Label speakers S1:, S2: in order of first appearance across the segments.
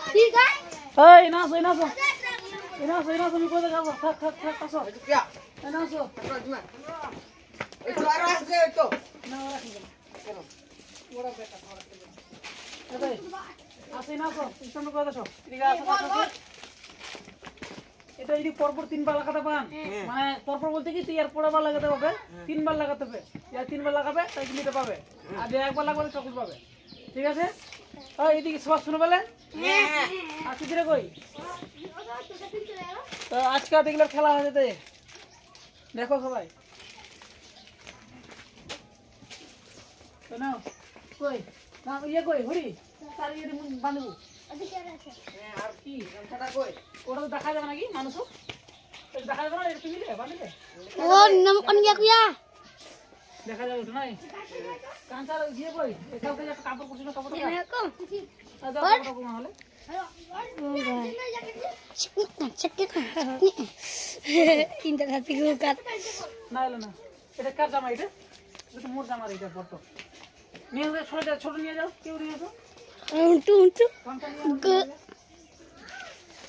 S1: ठीक है
S2: এই না সই না সই না সই না তুমি কোথায় যাবো থাক থাক থাক আসো
S3: क्या
S2: না আসো
S3: राजमा एक बार आस गए तो
S2: না রাখি কেন বড় বেটা বড় এই আসি না আসো স্ট্যান্ড করে দাও ঠিক আছে আসো এটা যদি পরপর তিনবার লাগাতে পান মানে পরপর বলতে কি তুই আর পরেরবার লাগাতে হবে তিনবার লাগাতে হবে আর তিনবার লাগাবে তাই নিতে পাবে আর যে একবার লাগাবে চকলেট পাবে ঠিক আছে ওই এদিকে সব শুনে বলেন
S3: হ্যাঁ
S2: আর কি দিরে কই তো আজকে দেখলে খেলা হয়ে যেতে দেখো সবাই তো নাও কই না ইয়ে কই হরি তার ইয়ে বাঁধবো
S3: আর কি গামছাটা কই
S2: ওটা তো দেখা যাবে নাকি মানুষ দেখা যাবে না একটু মিলে বাঁধলে
S1: ओ नम अनया किया
S2: দেখা যাবে তো নাই কাঁচার ইয়ে কই এখান থেকে একটা কাপড় কুচনো কাপড়
S1: देखो
S2: কাপড় না হলে
S1: चक्के इंटर हाथी को काट
S2: না এলো না এটা কার জামা এটা এটা তো মোর জামা এটা ফটো নিয়ে যাও ছোট নিয়ে যাও কেউ নিয়ে যাও
S1: untu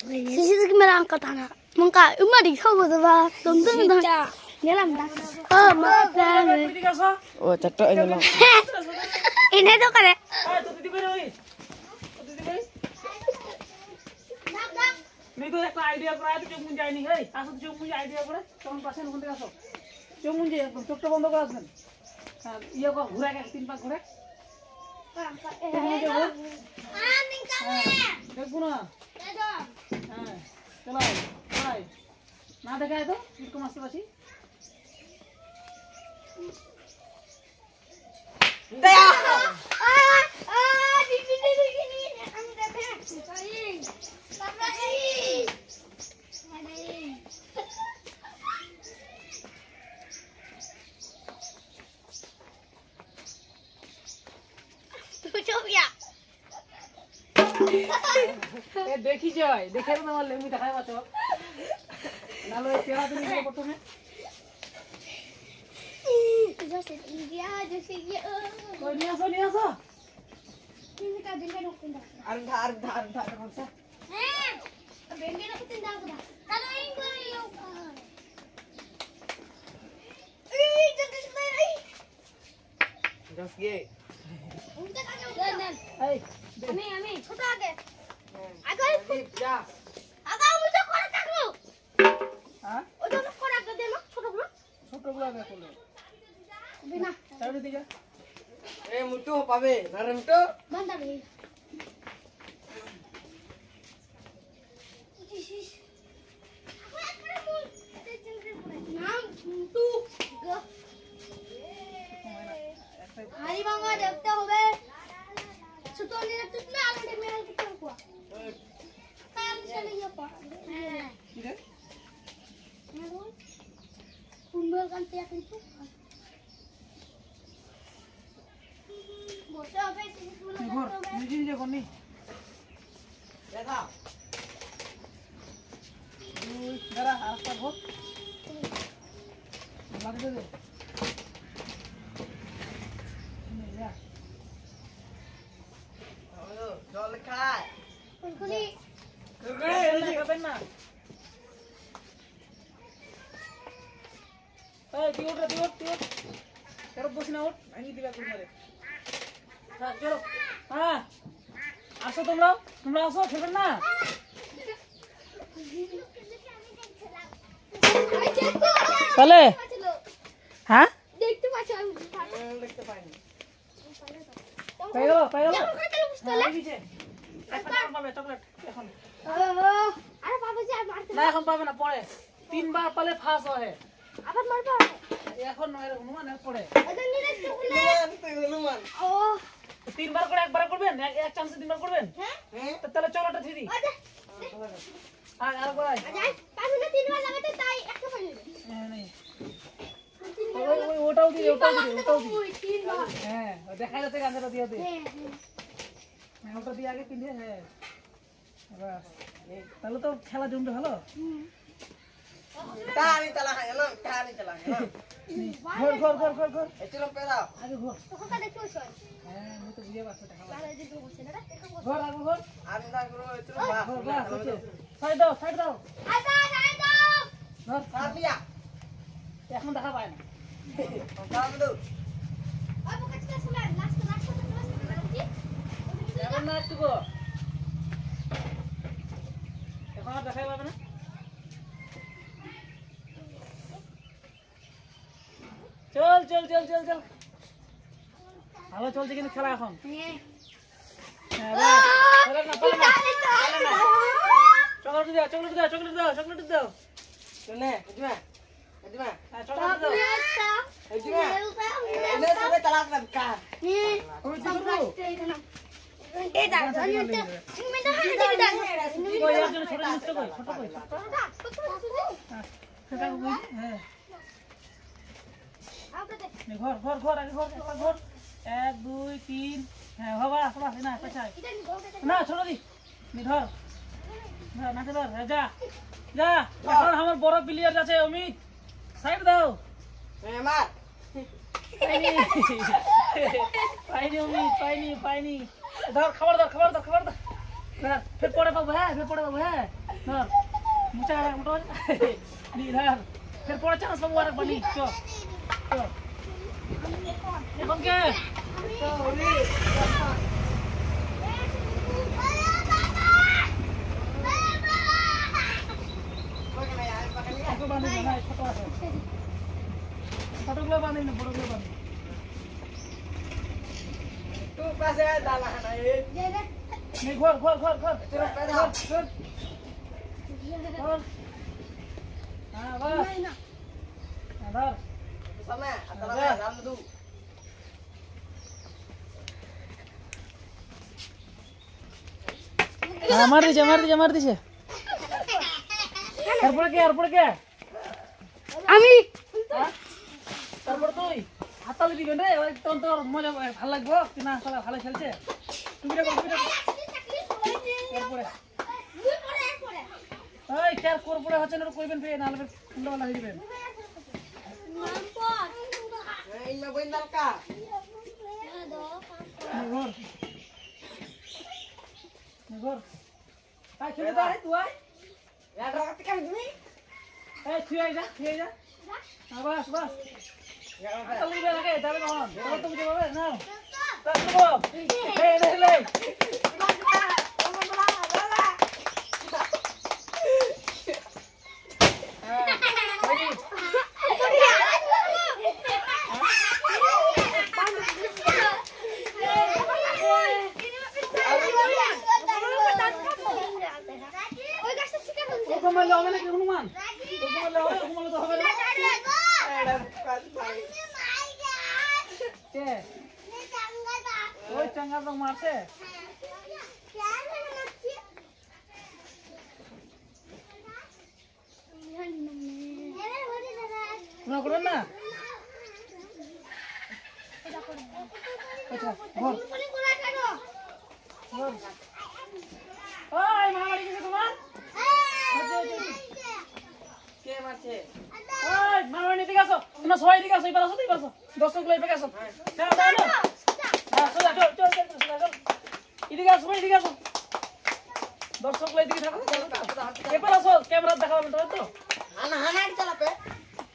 S1: sisi sisi मेरा angkat tanah mengka umar di sawo tuh bah tonton dalam dah oh mata
S2: এদিকে আসো
S3: ও চারটা এনে নাও
S1: ini tuh kan
S2: এই তো দিদি কই রে দিদি কই নি তো একটা আইডিয়া করে আইতে চোখ মুঞ্জে আইনি এই আসো চোখ মুঞ্জে আইডিয়া করে তখন পাশে ওখান থেকে আসো চোখ মুঞ্জে চোখটা বন্ধ করে আসবেন হ্যাঁ ইয়ে কর ঘুরে গেছে তিন পাক ঘুরে দেখবো না হ্যাঁ চলাই চলাই না দেখায় তো এরকম আসতে পারছি
S3: দয়া
S2: এ দেখি যাই দেখে না আমার লেমি দেখায় পাচ্ছ নালো এই তেরা দিন দিয়ে প্রথমে কই নিয়ে আসো
S3: আর্ধা কোনটা दस ये
S2: এই
S3: जा
S2: হ্যাঁ ছোটগুলো আগে করলে চাবি দিকে
S3: ए मुट्टू पावे नारे मुट्टू
S1: hari bangga দেখতে হবে ছোট নিয়ে তুই আলাদা মেল করতে কোয়া তার সাথে ইয়া পা হ্যাঁ
S2: কি রে
S1: কুম্বল কান্তে কিন্তু বসে হবে
S2: ঘর নিজে নিজে করনি
S3: देखा
S2: দাঁড়া আরেকটা ঘর লাগবে দে
S3: जल खाए
S1: কুলকুলি
S2: খাবেন না এই দিও চলো বসে না ওঠ ভাঙি দিবা কোন মারে হ্যাঁ চলো হ্যাঁ আসো তোমরা আসো খেলবেন না তাহলে হ্যাঁ
S1: দেখতে পাচ্ছ আমি
S3: देखते पाएंगे
S2: পাই গেল
S1: বুঝতে
S2: দিছে এখন পাবে চকলেট এখন
S1: আরে বাবা যে আর মারতে
S2: না এখন পাবে না পরে তিনবার পালে ফাঁস হয়
S1: আবার মারবা
S2: এখন নয় হনুমান পড়ে
S1: ওদের নিয়ে চলে
S3: लुमान
S1: ও
S2: তিনবার করে একবার করবেন এক চান্সে তিনবার করবেন
S3: हैं
S2: তাহলে চলোটা দিদি আর আরেকবার
S1: আজাই পাঁচ না তিনবার লাগাতে তাই একটা পানি
S2: নেই ওই ওটাও দিই
S1: তিনবার
S2: হ্যাঁ দেখা যাচ্ছে গানটা দিয়ে দে
S1: হ্যাঁ
S2: হ্যাঁ ওটা দিয়ে আগে কিনে হ্যাঁ বাস তাহলে তো খেলা জমবে ভালো
S3: तानी चला है ना तानी चला है ना
S2: ঘর
S3: चलो पैदा
S2: আগে ঘর
S1: তো কথা দেখো
S2: হ্যাঁ আমি তো বুঝে পাচ্ছি টাকা
S1: লাল দিকে বসে না
S2: ঘর আগো ঘর
S3: আমি না করব তুই বাহ
S2: ঘর বাস হচ্ছে সাইড দাও
S1: আইদা
S2: ধর
S3: সাবিয়া
S2: এখন দেখা পায় না
S3: কাম দো
S1: ওই পকেটে ছিল লাস্ট কি
S2: এখন না একটু গো এখন আর দেখাই পাবে না চল ভালো চলছে কিন্তু খেলা এখন হ্যাঁ চকলেট দাও
S3: শুনে এজমা
S2: হ্যাঁ চকলেট দাও
S3: এজমা এনে সবে তালাক না কা
S2: ওই দিবো
S1: এই দাও তুমি তো হাতে দিকে দাও
S2: ওই এর জন্য ছোট জিনিসটা কই ছোট হ্যাঁ নে ঘর আগে ঘর 1 2 3 হ্যাঁ বাবা বাস না পেছাই না ছোট দি নি ধর না ধর যা এখন আমার বড় প্লেয়ার আছে অমিত সাইড দাও
S3: মার
S2: পাইনি ধর খাবার দাও ফের পড়ে পাবো হ্যাঁ ধর মুচা মোটর নি ধর ফের পড়ে চান্স পাবো আর বানি চ এখন কে ছোটগুলো বাঁধি না বড়গুলো বাঁধি
S3: तू पासे डाला है ना ये
S2: नहीं घोर
S3: तेरा पैदा
S2: हाँ बस धर
S3: समय अतला राम दू
S2: मार दीजिए তারপরে কে
S1: আমি
S2: তারপর তুই হাতালি দিবেন রে ওই তোর মজা ভালো লাগবে কিনা শালা ভালো খেলছে তুমি রে তারপরে এই কেয়ার করপরে হচ্ছে না কইবেন ফে না হলে ফুলটা লাগিয়ে দিবেন
S3: এই না বইন দালকা
S2: ঘর আই খেতে দা তুই আই
S3: यार रखत का তুমি
S2: এই তুই আই যা বাস হাতালি দিবে লাগে তাহলে কখন তাহলে তো বুঝে পাবে না তারপর এই নে কমালে হবে না কি হনুমান কমালে তো হবে না কে ওই চাঙ্গা তো মারছে না করবেন না আচ্ছা ঘর ওই মারামারি কিছু তোমার
S3: কে মারছে
S2: ওই মারামারি দিকে আসো তোমরা সবাই দিকে আসো এবার আসো তুই আসো দর্শক গুলো এদিকে আসো হ্যাঁ দাও না হ্যাঁ চল এদিকে আসো দর্শক গুলো এদিকে থাকো এবার আসো ক্যামেরা দেখাবেন তো
S3: হানা হানা চালাবে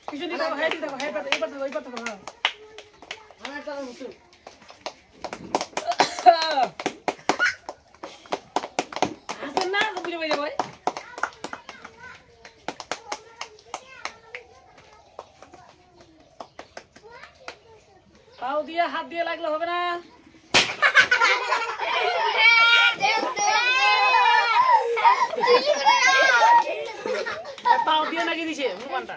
S2: কিছু দিকে দেখো হ্যাঁ দিকে দেখো হ্যাঁ এবার দেখো হ্যাঁ
S3: হানা চালা মুতু
S2: আসেন না তো বুঝে পাই যাবে পাও দিয়ে হাত দিয়ে লাগলে হবে না পাও দিয়ে লাগিয়ে দিছে হনুমানটা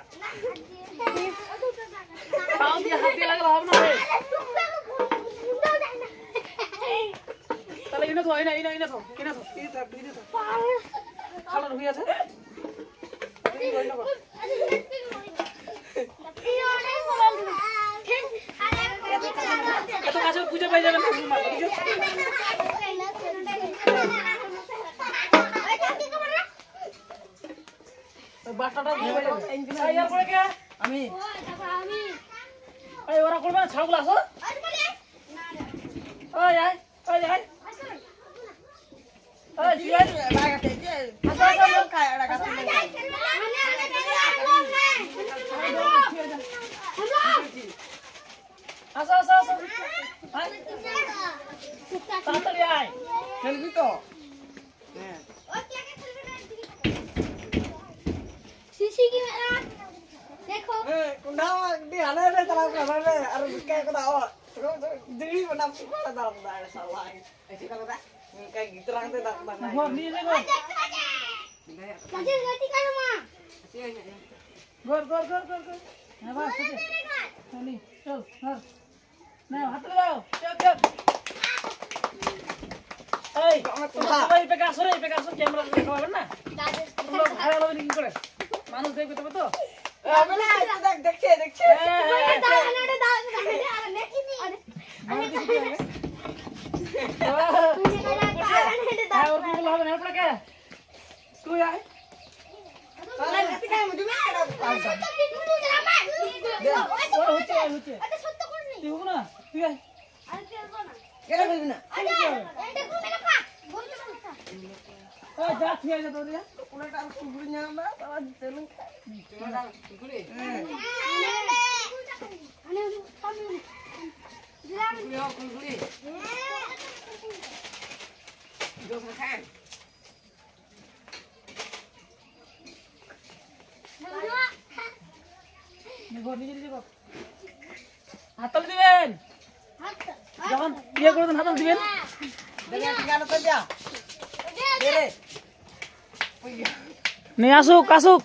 S2: পাও দিয়ে হাত দিয়ে লাগলে হবে না তাহলে ইনে তো ইনে তো খালার হয়ে আছে এত কাছে খুঁজে পাই যাবেন বাচ্চাটা পরে কে
S3: আমি
S2: ওরা করবে না ছাগল আসো ওই আয় ওই আয় ওই জিয়ান
S3: লাগাতে যে আসা লোক খায় ওরা কাছে
S2: আসো আসো আসো আয় তাড়াতাড়ি আয়
S3: খেলবি তো হ্যাঁ
S1: सीसी की मेरा देखो
S3: कुंडा di ana रे तला का रे अरे के कदा ओ दिली बना पड़ा दाम दा साला ऐसे का बता के गितरांग ते दा बना
S2: ঘর নিয়ে নে ঘর
S1: मुझे गलती कर मां
S2: ঘর ঘর ঘর ঘর ঘর হ্যাঁ বাস চলি চল ঘর না হাত লাগাও চল চল এই সবাই পেকাসো রে পেকাসো ক্যামেরা দেখাবেন না তোমরা ভালো হবে কি করে মানুষ দেখবে তবে তো
S3: अबे ना देख देखछे देखछे
S2: তুই আয়
S3: साला गति काय मुझे में
S2: হচ্ছে হচ্ছে তুই হোক না তুই আয়
S3: केरा बोलबी ना
S2: ওই যা তুই আয় তো রে
S3: उलटा कुकुरी ना साला तेलुं उलटा कुकुरी कुकुरी जो खाए
S2: ঘর নিয়ে যাবো হাতল দিবেন যখন ইয়ে করবেন হাতল দিবেন
S3: देखा tinggal तो जा दे रे
S2: নিয়ে আসুক আসুক